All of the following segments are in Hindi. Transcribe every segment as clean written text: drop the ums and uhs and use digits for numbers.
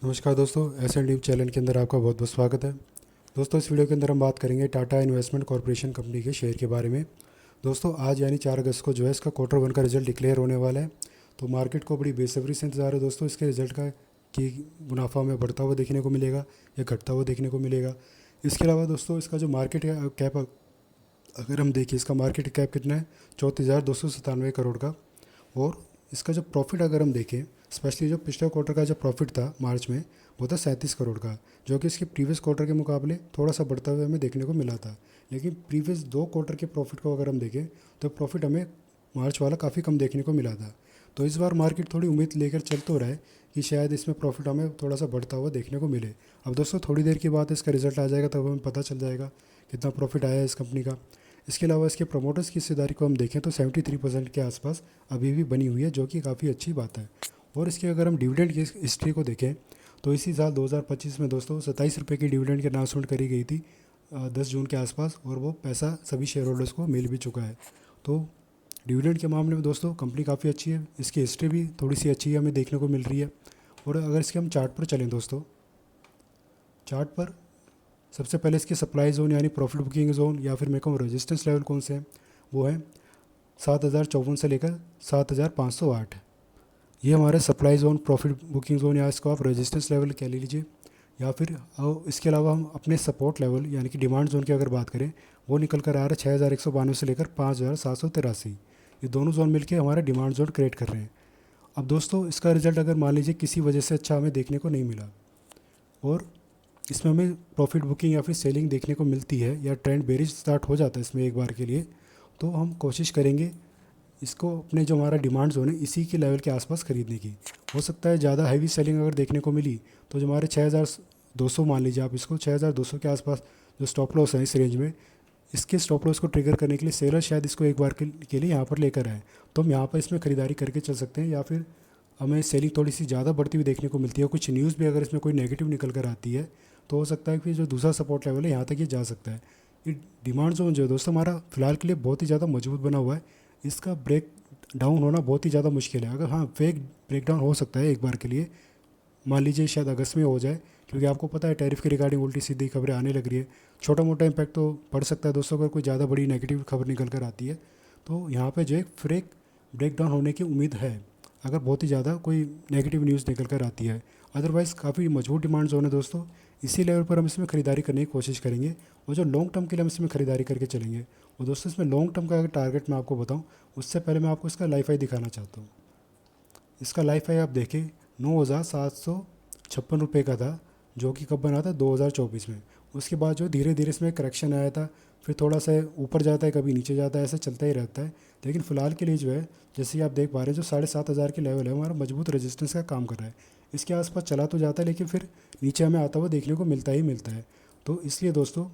नमस्कार दोस्तों, एस एंड डी चैनल के अंदर आपका बहुत बहुत स्वागत है। दोस्तों, इस वीडियो के अंदर हम बात करेंगे टाटा इन्वेस्टमेंट कॉर्पोरेशन कंपनी के शेयर के बारे में। दोस्तों, आज यानी 4 अगस्त को जो है इसका क्वार्टर वन का रिजल्ट डिक्लेयर होने वाला है। तो मार्केट को बड़ी बेसब्री से इंतजार है दोस्तों इसके रिजल्ट का कि मुनाफा हमें बढ़ता हुआ देखने को मिलेगा या घटता हुआ देखने को मिलेगा। इसके अलावा दोस्तों, इसका जो मार्केट कैप अगर हम देखिए, इसका मार्केट कैप कितना है, 34,297 करोड़ का। और इसका जो प्रॉफिट अगर हम देखें, स्पेशली जो पिछले क्वार्टर का जो प्रॉफिट था मार्च में, वो था 37 करोड़ का, जो कि इसके प्रीवियस क्वार्टर के मुकाबले थोड़ा सा बढ़ता हुआ हमें देखने को मिला था। लेकिन प्रीवियस 2 क्वार्टर के प्रॉफिट को अगर हम देखें तो प्रॉफिट हमें मार्च वाला काफ़ी कम देखने को मिला था। तो इस बार मार्केट थोड़ी उम्मीद लेकर चल तो रहा है कि शायद इसमें प्रॉफिट हमें थोड़ा सा बढ़ता हुआ देखने को मिले। अब दोस्तों, थोड़ी देर के बाद इसका रिजल्ट आ जाएगा, तब हमें पता चल जाएगा कितना प्रॉफिट आया है इस कंपनी का। इसके अलावा इसके प्रमोटर्स की हिस्सेदारी को हम देखें तो 73% के आसपास अभी भी बनी हुई है, जो कि काफ़ी अच्छी बात है। और इसके अगर हम डिविडेंड की हिस्ट्री को देखें तो इसी साल 2025 में दोस्तों 27 रुपये की डिविडेंड की अनाउंसमेंट करी गई थी 10 जून के आसपास, और वो पैसा सभी शेयर होल्डर्स को मिल भी चुका है। तो डिविडेंड के मामले में दोस्तों कंपनी काफ़ी अच्छी है, इसकी हिस्ट्री भी थोड़ी सी अच्छी है हमें देखने को मिल रही है। और अगर इसके हम चार्ट पर चलें दोस्तों, चार्ट पर सबसे पहले इसके सप्लाई जोन यानी प्रॉफिट बुकिंग जोन या फिर मैं कहूँ रेजिस्टेंस लेवल कौन से हैं, वो है 7,054 से लेकर 7,508। ये हमारे supply zone, profit booking zone, या इसको आप रेजिस्टेंस लेवल कह लीजिए। या फिर इसके अलावा हम अपने सपोर्ट लेवल यानी कि डिमांड जोन की अगर बात करें, वो निकल कर आ रहा है 6,192 से लेकर 5,783। ये दोनों जोन मिलकर हमारा डिमांड जोन क्रिएट कर रहे हैं। अब दोस्तों, इसका रिजल्ट अगर मान लीजिए किसी वजह से अच्छा हमें देखने को नहीं मिला और इसमें हमें प्रॉफिट बुकिंग या फिर सेलिंग देखने को मिलती है, या ट्रेंड बेरिश स्टार्ट हो जाता है इसमें एक बार के लिए, तो हम कोशिश करेंगे इसको अपने जो हमारा डिमांड जोन है इसी के लेवल के आसपास खरीदने की। हो सकता है ज़्यादा हैवी सेलिंग अगर देखने को मिली तो जो हमारे 6,200 मान लीजिए आप इसको, 6,200 के आसपास जो स्टॉप लॉस है इस रेंज में, इसके स्टॉप लॉस को ट्रिगर करने के लिए सेलर शायद इसको एक बार के लिए यहाँ पर लेकर आए, तो हम यहाँ पर इसमें ख़रीदारी करके चल सकते हैं। या फिर हमें सेलिंग थोड़ी सी ज़्यादा बढ़ती हुई देखने को मिलती है, कुछ न्यूज़ भी अगर इसमें कोई नेगेटिव निकल कर आती है, तो हो सकता है कि जो दूसरा सपोर्ट लेवल है यहाँ तक ये जा सकता है। ये डिमांड जोन जो है दोस्तों हमारा फिलहाल के लिए बहुत ही ज़्यादा मजबूत बना हुआ है, इसका ब्रेक डाउन होना बहुत ही ज़्यादा मुश्किल है। अगर हाँ, फेक ब्रेक डाउन हो सकता है एक बार के लिए, मान लीजिए शायद अगस्त में हो जाए, क्योंकि आपको पता है टैरिफ के रिगार्डिंग उल्टी सीधी खबरें आने लग रही है। छोटा मोटा इम्पैक्ट तो पड़ सकता है दोस्तों, अगर कोई ज़्यादा बड़ी नेगेटिव खबर निकल कर आती है, तो यहाँ पे जो एक फ्रेक ब्रेक डाउन होने की उम्मीद है, अगर बहुत ही ज़्यादा कोई नेगेटिव न्यूज़ निकल कर आती है। अदरवाइज़ काफ़ी मजबूत डिमांड जोन है दोस्तों, इसी लेवल पर हम इसमें ख़रीदारी करने की कोशिश करेंगे। और जो लॉन्ग टर्म के लिए हम इसमें ख़रीदारी करके चलेंगे, और दोस्तों इसमें लॉन्ग टर्म का अगर टारगेट मैं आपको बताऊं, उससे पहले मैं आपको इसका लाइफ हाई दिखाना चाहता हूँ। इसका लाइफ हाई आप देखें 9,756 का था, जो कि कब बना था 2024 में। उसके बाद जो धीरे धीरे इसमें करेक्शन आया था, फिर थोड़ा सा ऊपर जाता है, कभी नीचे जाता है, ऐसा चलता ही रहता है। लेकिन फ़िलहाल के लिए जो है, जैसे कि आप देख पा रहे हैं, जो 7,500 के लेवल है हमारा मजबूत रेजिस्टेंस का काम कर रहा है। इसके आसपास चला तो जाता है, लेकिन फिर नीचे हमें आता हुआ देखने को मिलता ही मिलता है। तो इसलिए दोस्तों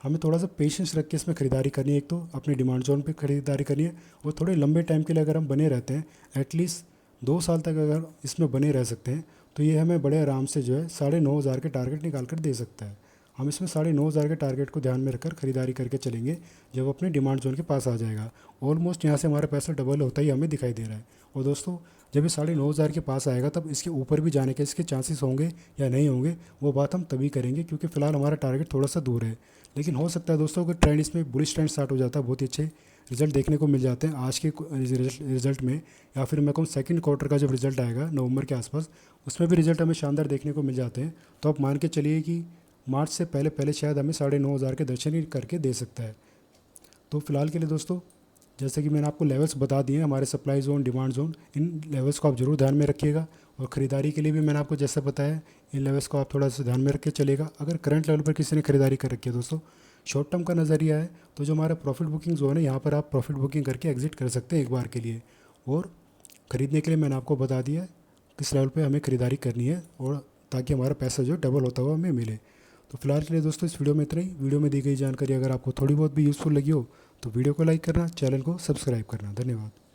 हमें थोड़ा सा पेशेंस रख के इसमें ख़रीदारी करनी है। एक तो अपने डिमांड जोन पे ख़रीदारी करनी है, और थोड़े लंबे टाइम के लिए अगर हम बने रहते हैं, एटलीस्ट 2 साल तक अगर इसमें बने रह सकते हैं, तो ये हमें बड़े आराम से जो है 9,500 के टारगेट निकाल कर दे सकता है। हम इसमें 9,500 के टारगेट को ध्यान में रखकर ख़रीदारी करके चलेंगे जब अपने डिमांड जोन के पास आ जाएगा। ऑलमोस्ट यहाँ से हमारा पैसा डबल होता ही हमें दिखाई दे रहा है। और दोस्तों, जब ये 9,500 के पास आएगा, तब इसके ऊपर भी जाने के इसके चांसेस होंगे या नहीं होंगे, वो बात हम तभी करेंगे, क्योंकि फ़िलहाल हमारा टारगेट थोड़ा सा दूर है। लेकिन हो सकता है दोस्तों कि ट्रेंड इसमें बुलिश ट्रेंड स्टार्ट हो जाता है, बहुत ही अच्छे रिजल्ट देखने को मिल जाते हैं आज के रिजल्ट में, या फिर मैं कहूँ सेकंड क्वार्टर का जब रिजल्ट आएगा नवंबर के आसपास, उसमें भी रिजल्ट हमें शानदार देखने को मिल जाते हैं। तो आप मान के चलिए कि मार्च से पहले पहले शायद हमें 9,500 के दर्शन ही करके दे सकता है। तो फिलहाल के लिए दोस्तों, जैसे कि मैंने आपको लेवल्स बता दिए हैं हमारे सप्लाई जोन, डिमांड जोन, इन लेवल्स को आप जरूर ध्यान में रखिएगा। और ख़रीदारी के लिए भी मैंने आपको जैसा बताया, इन लेवल्स को आप थोड़ा सा ध्यान में रख के चलेगा। अगर करंट लेवल पर किसी ने खरीदारी कर रखी है दोस्तों, शॉर्ट टर्म का नज़रिया है, तो जो हमारा प्रॉफिट बुकिंग जोन है, यहाँ पर आप प्रॉफिट बुकिंग करके एग्जिट कर सकते हैं एक बार के लिए। और ख़रीदने के लिए मैंने आपको बता दिया है किस लेवल पे हमें ख़रीदारी करनी है, और ताकि हमारा पैसा जो डबल होता हुआ हमें मिले। तो फिलहाल के लिए दोस्तों इस वीडियो में इतना ही। वीडियो में दी गई जानकारी अगर आपको थोड़ी बहुत भी यूज़फुल लगी हो, तो वीडियो को लाइक करना, चैनल को सब्सक्राइब करना। धन्यवाद।